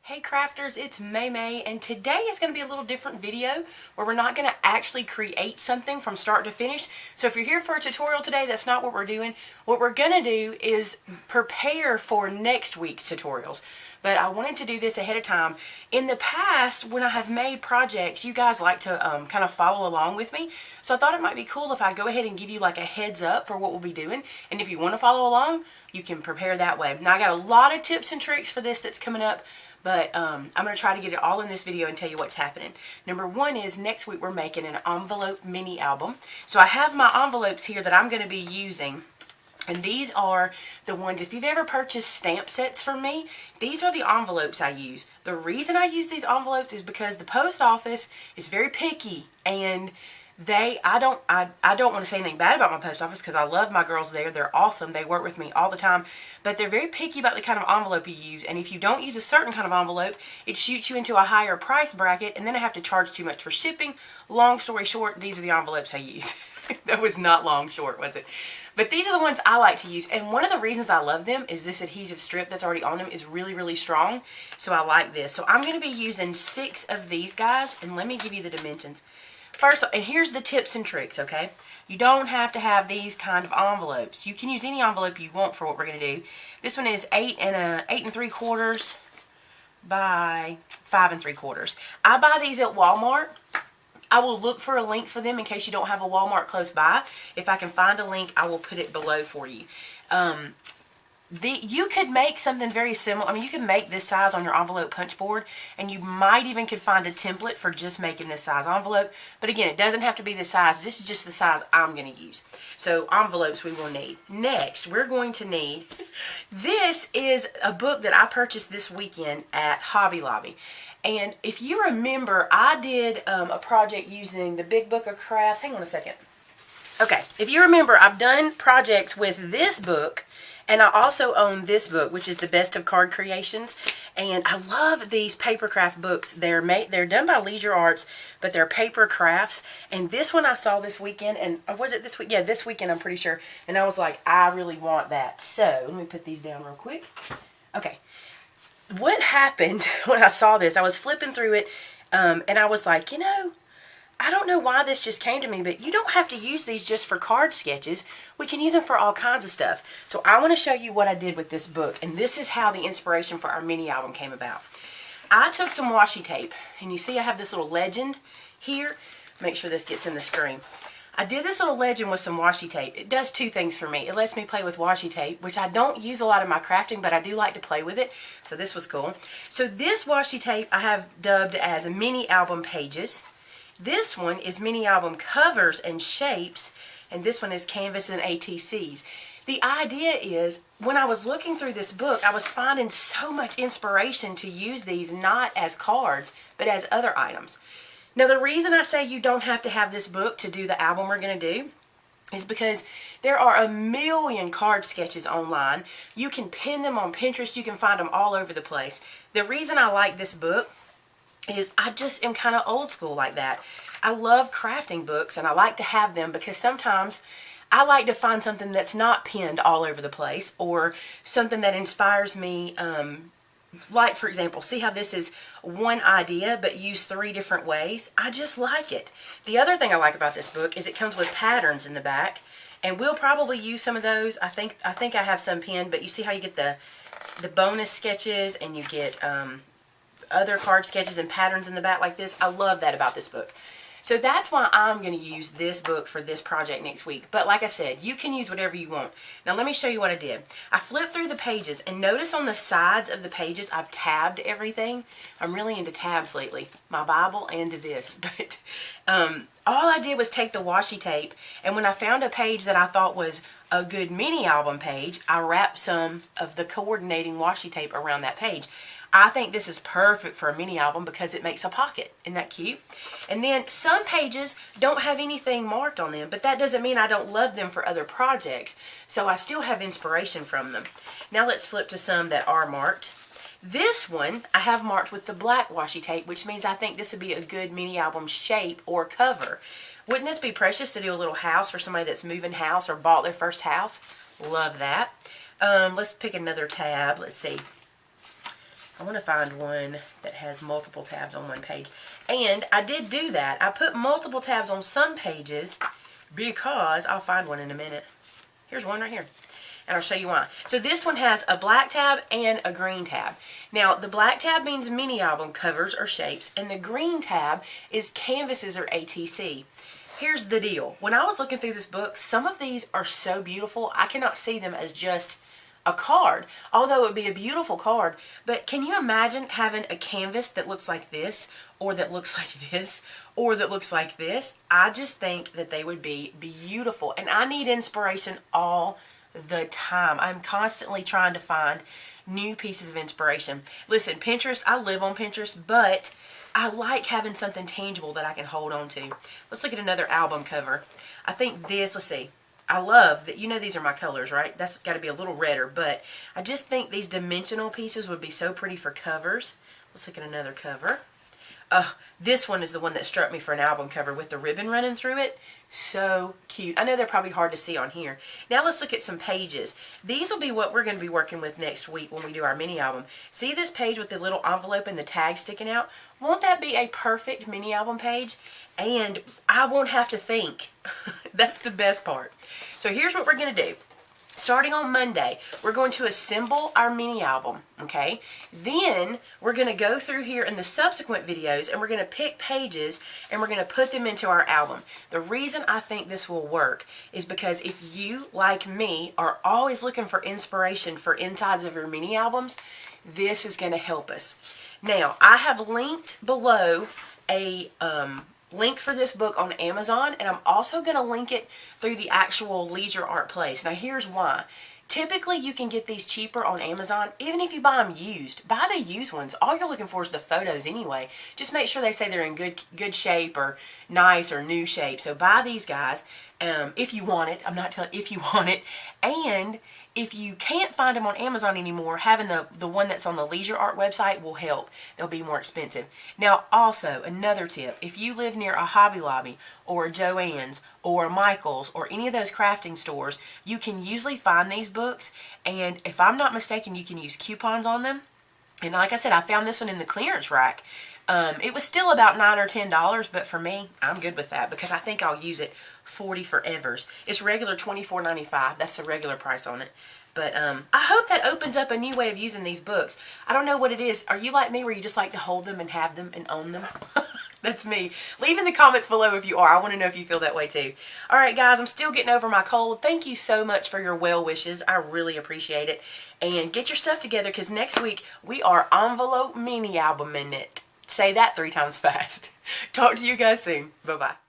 Hey crafters, it's Maymay, and today is going to be a little different video where we're not going to actually create something from start to finish. So if you're here for a tutorial today, that's not what we're doing. What we're going to do is prepare for next week's tutorials. But I wanted to do this ahead of time. In the past, when I have made projects, you guys like to kind of follow along with me. So I thought it might be cool if I go ahead and give you like a heads up for what we'll be doing. And if you want to follow along, you can prepare that way. Now I got a lot of tips and tricks for this that's coming up. But I'm going to try to get it all in this video and tell you what's happening. Number one is next week we're making an envelope mini album. So I have my envelopes here that I'm going to be using. And these are the ones, if you've ever purchased stamp sets from me, these are the envelopes I use. The reason I use these envelopes is because the post office is very picky, and I don't want to say anything bad about my post office because I love my girls there. They're awesome. They work with me all the time. But they're very picky about the kind of envelope you use. And if you don't use a certain kind of envelope, it shoots you into a higher price bracket, and then I have to charge too much for shipping. Long story short, these are the envelopes I use. That was not long short, was it? But these are the ones I like to use. And one of the reasons I love them is this adhesive strip that's already on them is really, really strong. So I like this. So I'm going to be using 6 of these guys. And let me give you the dimensions. First, and here's the tips and tricks, okay? You don't have to have these kind of envelopes. You can use any envelope you want for what we're going to do. This one is 8 3/4 by 5 3/4. I buy these at Walmart. I will look for a link for them in case you don't have a Walmart close by. If I can find a link, I will put it below for you. You could make something very similar. I mean, you can make this size on your envelope punch board, and you might even could find a template for just making this size envelope. But again, it doesn't have to be this size. This is just the size I'm going to use. So envelopes we will need. Next, we're going to need, this is a book that I purchased this weekend at Hobby Lobby. And if you remember, I did a project using the Big Book of Crafts. Hang on a second. Okay, if you remember, I've done projects with this book. And I also own this book, which is the Best of Card Creations. And I love these PaperCraft books. They're done by Leisure Arts, but they're PaperCrafts. And this one I saw this weekend, and or was it this week? Yeah, this weekend I'm pretty sure. And I was like, I really want that. So let me put these down real quick. Okay, what happened when I saw this? I was flipping through it, and I was like, you know, I don't know why this just came to me, but you don't have to use these just for card sketches. We can use them for all kinds of stuff. So I want to show you what I did with this book, and this is how the inspiration for our mini album came about. I took some washi tape, and you see I have this little legend here. Make sure this gets in the screen. I did this little legend with some washi tape. It does 2 things for me. It lets me play with washi tape, which I don't use a lot in my crafting, but I do like to play with it. So this was cool. So this washi tape I have dubbed as mini album pages. This one is mini album covers and shapes, and this one is canvas and ATCs. The idea is, when I was looking through this book, I was finding so much inspiration to use these not as cards, but as other items. Now, the reason I say you don't have to have this book to do the album we're going to do is because there are a million card sketches online. You can pin them on Pinterest. You can find them all over the place. The reason I like this book is I just am kind of old school like that. I love crafting books, and I like to have them because sometimes I like to find something that's not pinned all over the place, or something that inspires me. Like, for example, see how this is one idea but used 3 different ways? I just like it. The other thing I like about this book is it comes with patterns in the back, and we'll probably use some of those. I think I have some pinned, but you see how you get the bonus sketches, and you get other card sketches and patterns in the back like this. I love that about this book. So that's why I'm going to use this book for this project next week. But like I said, you can use whatever you want. Now let me show you what I did. I flipped through the pages, and notice on the sides of the pages I've tabbed everything. I'm really into tabs lately. My Bible and this. But all I did was take the washi tape, and when I found a page that I thought was a good mini album page, I wrapped some of the coordinating washi tape around that page. I think this is perfect for a mini album because it makes a pocket. Isn't that cute? And then some pages don't have anything marked on them, but that doesn't mean I don't love them for other projects. So I still have inspiration from them. Now let's flip to some that are marked. This one I have marked with the black washi tape, which means I think this would be a good mini album shape or cover. Wouldn't this be precious to do a little house for somebody that's moving house or bought their first house? Love that. Let's pick another tab. Let's see. I want to find one that has multiple tabs on one page. And I did do that. I put multiple tabs on some pages because I'll find one in a minute. Here's one right here. And I'll show you why. So this one has a black tab and a green tab. Now, the black tab means mini album covers or shapes, and the green tab is canvases or ATC. Here's the deal. When I was looking through this book, some of these are so beautiful, I cannot see them as just a card, although it would be a beautiful card. But can you imagine having a canvas that looks like this, or that looks like this, or that looks like this? I just think that they would be beautiful, and I need inspiration all the time. I'm constantly trying to find new pieces of inspiration. Listen, Pinterest, I live on Pinterest, but I like having something tangible that I can hold on to. Let's look at another album cover. I think this, let's see. I love that, you know, these are my colors, right? That's got to be a little redder, but I just think these dimensional pieces would be so pretty for covers. Let's look at another cover. This one is the one that struck me for an album cover with the ribbon running through it. So cute. I know they're probably hard to see on here. Now let's look at some pages. These will be what we're going to be working with next week when we do our mini album. See this page with the little envelope and the tag sticking out? Won't that be a perfect mini album page? And I won't have to think. That's the best part. So here's what we're going to do. Starting on Monday, we're going to assemble our mini album, okay? Then we're going to go through here in the subsequent videos and we're going to pick pages and we're going to put them into our album. The reason I think this will work is because if you, like me, are always looking for inspiration for insides of your mini albums, this is going to help us. Now, I have linked below a link for this book on Amazon, and I'm also going to link it through the actual Leisure Art Place. Now here's why. Typically you can get these cheaper on Amazon, even if you buy them used. Buy the used ones. All you're looking for is the photos anyway. Just make sure they say they're in good shape or nice or new shape. So buy these guys if you want it. I'm not telling if you want it. And if you can't find them on Amazon anymore, having the one that's on the Leisure Art website will help. They'll be more expensive. Now, also, another tip. If you live near a Hobby Lobby or a Joann's or a Michael's or any of those crafting stores, you can usually find these books. And if I'm not mistaken, you can use coupons on them. And like I said, I found this one in the clearance rack. It was still about $9 or $10, but for me, I'm good with that because I think I'll use it 40 forevers. It's regular $24.95. That's the regular price on it. But I hope that opens up a new way of using these books. I don't know what it is. Are you like me where you just like to hold them and have them and own them? That's me. Leave in the comments below if you are. I want to know if you feel that way too. Alright guys, I'm still getting over my cold. Thank you so much for your well wishes. I really appreciate it. And get your stuff together because next week we are envelope mini albuming it. Say that 3 times fast. Talk to you guys soon. Bye-bye.